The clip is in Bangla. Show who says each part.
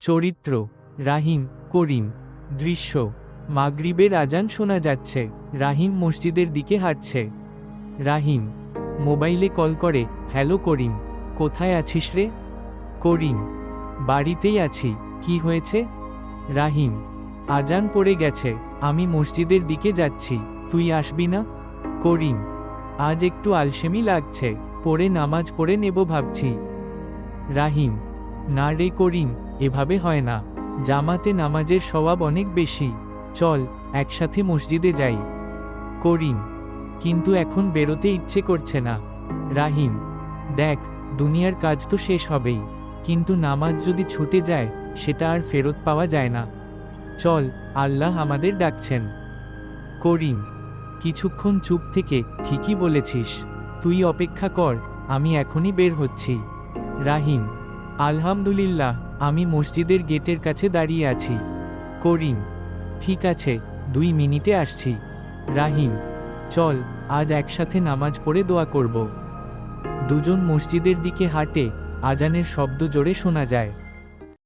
Speaker 1: চরিত্র: রাহিম, করিম। দৃশ্য: মাগরিবের আজান শোনা যাচ্ছে। রাহিম মসজিদের দিকে হাঁটছে। রাহিম মোবাইলে কল করে, হ্যালো করিম, কোথায় আছিস রে? করিম: বাড়িতেই আছি। কি হয়েছে? রাহিম: আজান পড়ে গেছে, আমি মসজিদের দিকে যাচ্ছি, তুই আসবি না? করিম: আজ একটু আলসেমি লাগছে, পড়ে নামাজ পড়ে নেব ভাবছি। রাহিম: না রে করিম, এভাবে হয় না, জামাতে নামাজের সওয়াব অনেক বেশি, চল একসাথে মসজিদে যাই। করিম: কিন্তু এখন বেরোতে ইচ্ছে করছে না। রাহিম: দেখ, দুনিয়ার কাজ তো শেষ হবেই, কিন্তু নামাজ যদি ছুটে যায় সেটা আর ফেরত পাওয়া যায় না। চল, আল্লাহ আমাদের ডাকছেন। করিম কিছুক্ষণ চুপ থেকে, ঠিকই বলেছিস, তুই অপেক্ষা কর, আমি এখনই বের হচ্ছি। রাহিম: আলহামদুলিল্লাহ, আমি মসজিদের গেটের কাছে দাঁড়িয়ে আছি। করিম: ঠিক আছে, 2 মিনিটে আসছি। রাহিম: চল, আজ একসাথে নামাজ পড়ে দোয়া করব। দুজন মসজিদের দিকে হাঁটে, আজানের শব্দ জোরে শোনা যায়।